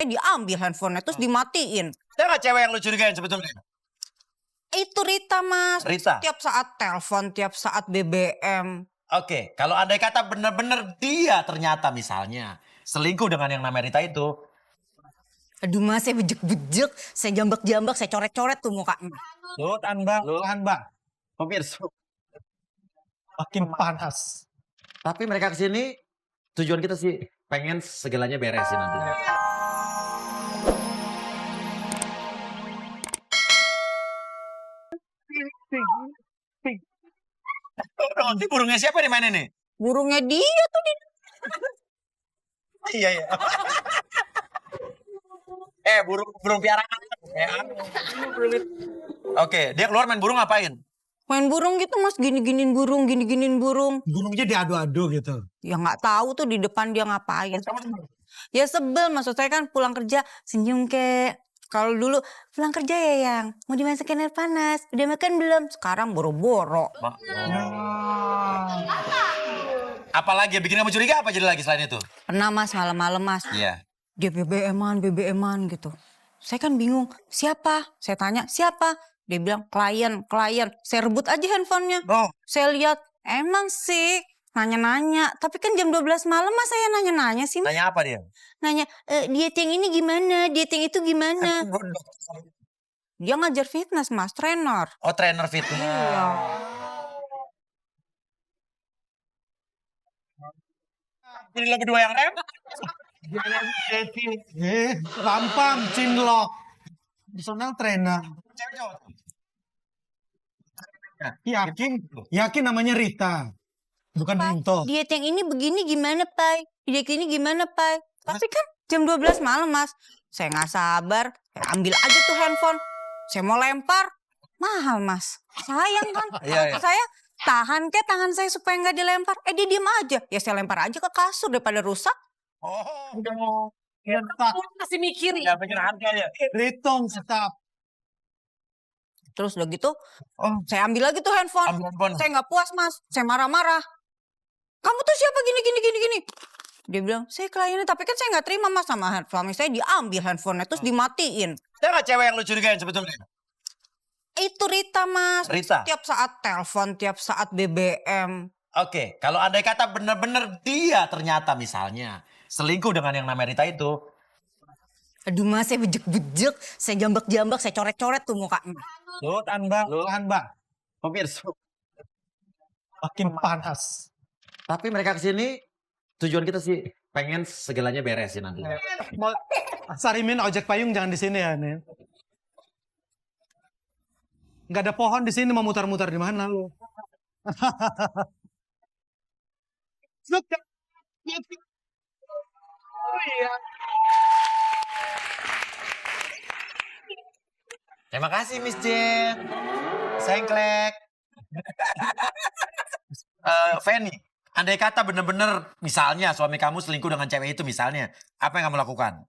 diambil handphonenya terus dimatiin. Ada nggak cewek yang lu curigain sebetulnya? Itu Rita, Mas. Rita? Tiap saat telepon, tiap saat BBM. Oke, kalau andai kata bener-bener dia ternyata misalnya selingkuh dengan yang namanya Rita itu. Aduh Mas, saya bejek-bejek, saya jambak-jambak, saya coret-coret tuh mukanya. Lu tahan bang. Pemirsa. Makin panas. Tapi mereka kesini tujuan kita sih pengen segalanya beresin nantinya. Ini burungnya siapa di mana nih? Burungnya dia tuh di... Iya. Burung piaraan. Oke, dia keluar main burung ngapain? Main burung gitu Mas, gini-giniin burung. Burungnya diadu-adu gitu. Ya nggak tahu tuh di depan dia ngapain. Ya sebel, maksud saya kan pulang kerja senyum kek. Kalau dulu pulang kerja ya Yang, mau dimasukin air panas, udah makan belum? Sekarang boro-boro. Apalagi bikin kamu curiga apa jadi lagi selain itu? Pernah Mas, malam-malam Mas. Iya. Dia BBM-an gitu. Saya kan bingung, siapa? Saya tanya, siapa? Dia bilang, klien. Saya rebut aja handphonenya. Oh. Saya lihat, emang sih nanya-nanya. Tapi kan jam 12 malam Mas saya nanya-nanya sih Mas. Nanya apa dia? Nanya, diet yang ini gimana? Diet yang itu gimana? Dia ngajar fitness Mas, trainer. Oh, trainer fitness. Iya. Ini lo berdua yang rem? Lampang, cinlok. Personal trainer. Cewek cowok. Yakin namanya Rita. Bukan Rinto. Diet yang ini begini gimana Pai? Diet ini gimana Pai? Tapi kan jam 12 malam Mas. Saya nggak sabar, saya ambil aja tuh handphone. Saya mau lempar, mahal Mas. Sayang kan? Iya. Saya tahan ke tangan saya supaya nggak dilempar. Dia diem aja. Ya saya lempar aja ke kasur daripada rusak. Oh. Udah mau retak. Masih mikir. Ya pikir harga ya. Hitung tetap. Terus udah gitu, saya ambil lagi tuh handphone. Ambil handphone. Saya nggak puas Mas, saya marah-marah. Kamu tuh siapa gini. Dia bilang, saya kliennya, tapi kan saya nggak terima Mas sama suami saya diambil handphonenya terus dimatiin. Ada nggak cewek yang lu curigain sebetulnya? Itu Rita Mas. Rita? Tiap saat telepon, tiap saat BBM. Oke, kalau andai kata bener-bener dia ternyata misalnya selingkuh dengan yang namanya Rita itu. Aduh Mas, saya bejek-bejek, saya jambak-jambak, saya coret-coret tuh mukanya. Lu tahan bang. Pemirsa. Makin panas. Tapi mereka kesini tujuan kita sih pengen segalanya beresin nantinya. Sarimin ojek payung jangan di sini ya nih. Nggak ada pohon di sini, mau mutar-mutar di mana lu? Terima kasih Miss Jen. Sengklek. Fanny, andai kata bener-bener misalnya suami kamu selingkuh dengan cewek itu misalnya, apa yang kamu lakukan?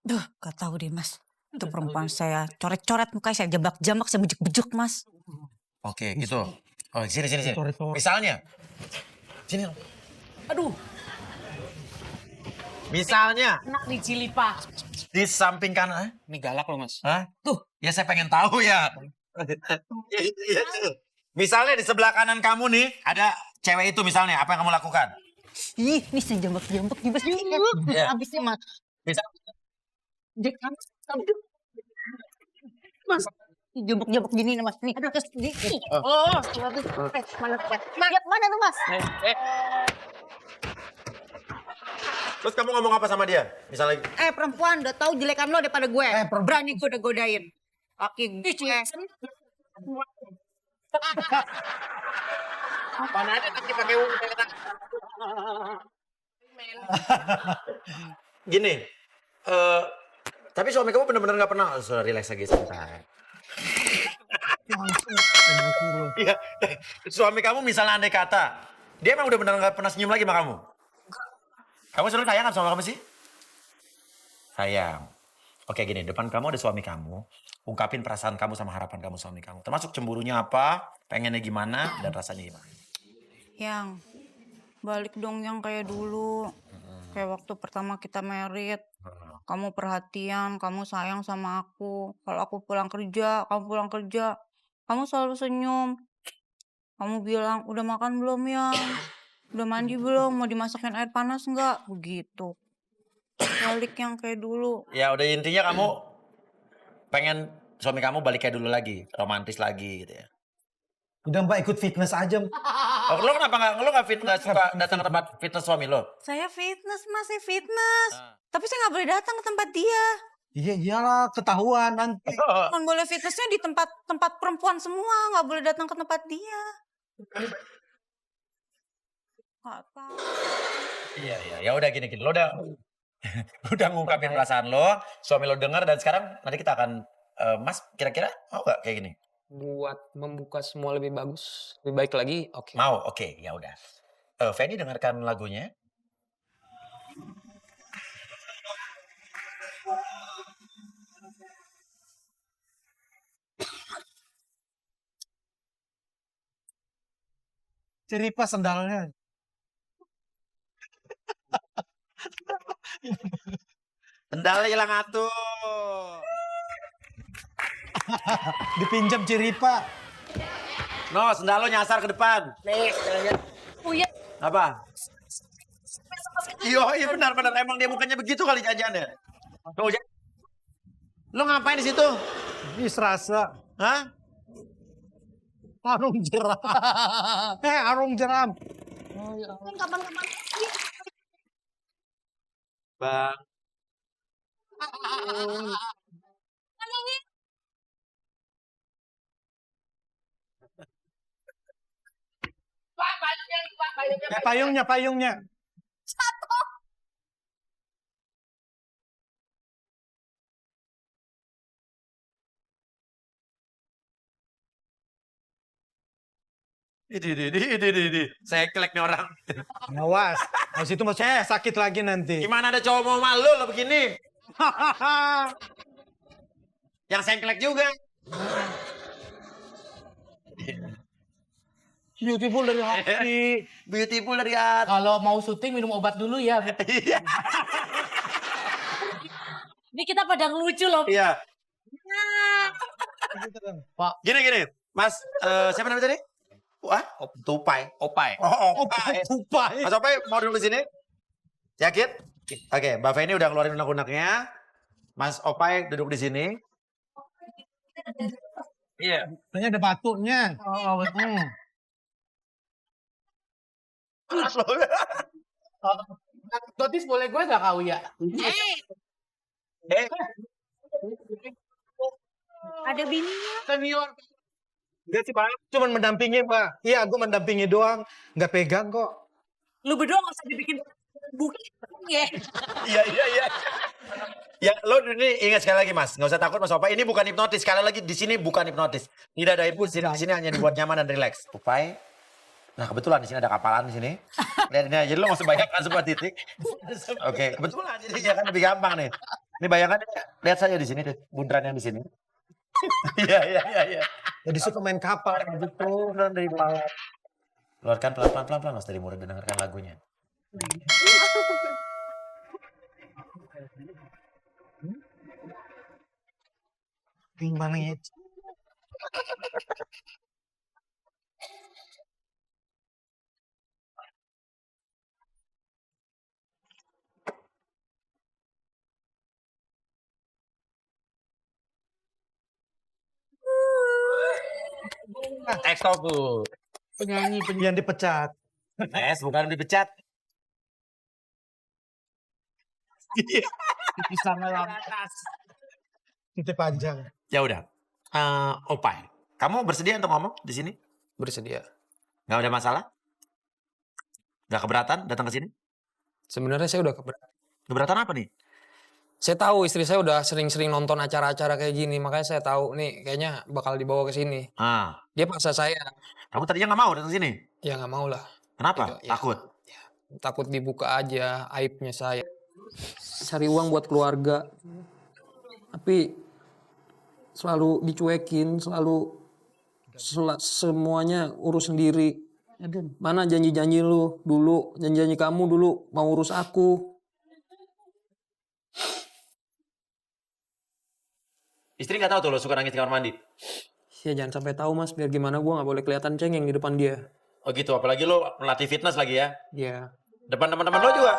Duh, gak tahu deh Mas. Itu perempuan saya coret-coret mukanya, saya jambak-jambak, saya bejek-bejek Mas. Oke, gitu. Oh, sini. Coret-coret. Misalnya. Sini. Aduh, Misalnya enak di Cilipa. di samping kanan. Ini galak loh Mas. Hah? Tuh, ya saya pengen tahu ya. Misalnya di sebelah kanan kamu nih ada cewek itu misalnya, apa yang kamu lakukan? Ih, ini saya jambak-jambak di Mas. Iya. Habisnya Mas. Misal, Mas, jambak-jambak gini nih Mas. Nih, aduh, terus di. Oh, mana tuh Mas? terus kamu ngomong apa sama dia? Misalnya, Perempuan, udah tahu jelekan lo daripada gue. Berani gue udah godain. Kaki gue. mana ada kaki pakai ungu? Gini, tapi suami kamu bener-bener gak pernah, sudah relax lagi santai. Iya, suami kamu misalnya andai kata, dia emang udah bener gak pernah senyum lagi sama kamu? Kamu sebenarnya sayang sama kamu sih? Sayang. Oke gini, depan kamu ada suami kamu, ungkapin perasaan kamu sama harapan kamu suami kamu. Termasuk cemburunya apa, pengennya gimana, dan rasanya gimana. Yang, balik dong yang kayak dulu. Kayak waktu pertama kita married, kamu perhatian, kamu sayang sama aku. Kalau aku pulang kerja, kamu selalu senyum. Kamu bilang, udah makan belum ya? Udah mandi belum? Mau dimasakin air panas nggak? Begitu. Balik yang kayak dulu. Ya udah intinya kamu pengen suami kamu balik kayak dulu lagi, romantis lagi gitu ya. Udah Mbak ikut fitness aja. Oh, lo kenapa nggak suka datang ke tempat fitness suami lo? Saya fitness, masih fitness. Ah. Tapi saya nggak boleh datang ke tempat dia. Iya iyalah ketahuan nanti. Kan boleh fitnessnya di tempat perempuan semua, nggak boleh datang ke tempat dia. Nggak tahu. Iya, ya udah gini, lo udah udah ngungkapin perasaan lo, suami lo dengar dan sekarang nanti kita akan Mas kira-kira mau gak kayak gini? Buat membuka semua lebih bagus, lebih baik lagi, oke. Mau, oke, ya udah. Feni dengarkan lagunya. Ceripa sendalnya. Sendalnya hilang atuh. Dipinjam Ciripa. No, sendal lo nyasar ke depan. Uya, Apa? Iya benar emang dia mukanya begitu kali jajannya. Tuh, lo ngapain di situ? Ini serasa. Hah? Arung jeram. Arung jeram. kapan-kapan. Bang. Payungnya. Ini. Saya kelek nih orang. Awas. Habis itu masuk sakit lagi nanti. Gimana ada cowok mau malu lo begini? Yang sengklek juga. Beautiful dari hati. Beautiful dari hati. Kalau mau syuting minum obat dulu ya. Ini kita pada ngelucu loh. Iya. Pak. Gini. Mas, siapa namanya tadi? Wah, Tupai. Opai. Oh, Opai. Tupai. Mas Opai mau duduk di sini? Yakin? Oke, Mbak Feni udah keluarin unek-uneknya. Mas Opai duduk di sini. Iya. Kayaknya ada batuknya. Oh, Totis boleh gue gak kau ya? Ada bininya. Senior. Enggak sih Pak, cuman mendampingi Pak. Iya, aku mendampingi doang, nggak pegang kok. Lu berdua gak usah dibikin bukit ya. Iya. Ya, lo ini ingat sekali lagi Mas, nggak usah takut Mas Opai. Ini bukan hipnotis, sekali lagi di sini bukan hipnotis. Tidak ada hipnotis, di sini hanya dibuat nyaman dan rileks. Opai. Nah kebetulan di sini ada kapalan di sini. Lihat ini aja, lo nggak usah bayangkan semua titik. Oke, kebetulan jadinya kan lebih gampang nih. Ini bayangkan, lihat saja di sini, bundaran yang di sini. Iya. Jadi suka main kapal gitu dari bawah. Keluarkan pelan-pelan Mas dari murid dan dengarkan lagunya. Timbangnya. Ekstrovert. Penyanyi Yang dipecat. Bukan dipecat. bisa ngelantas. Itu panjang. Ya udah. Opai, kamu bersedia untuk ngomong di sini? Bersedia. Gak ada masalah? Gak keberatan datang ke sini? Sebenarnya saya udah keberatan. Keberatan apa nih? Saya tahu istri saya udah sering-sering nonton acara-acara kayak gini, makanya saya tahu nih kayaknya bakal dibawa ke sini. Dia paksa saya. Kamu tadinya gak mau datang sini? Ya nggak mau lah. Kenapa? Gitu, ya. Takut? Takut dibuka aja aibnya saya. Cari uang buat keluarga. Tapi selalu dicuekin, semuanya urus sendiri. Mana janji-janji lu dulu, janji-janji kamu dulu mau urus aku. Istri nggak tahu tuh lo suka nangis di kamar mandi? Ya jangan sampai tahu mas, biar gimana gue nggak boleh kelihatan cengeng di depan dia. Oh gitu, apalagi lo melatih fitness lagi ya? Iya. Depan teman-teman lo juga?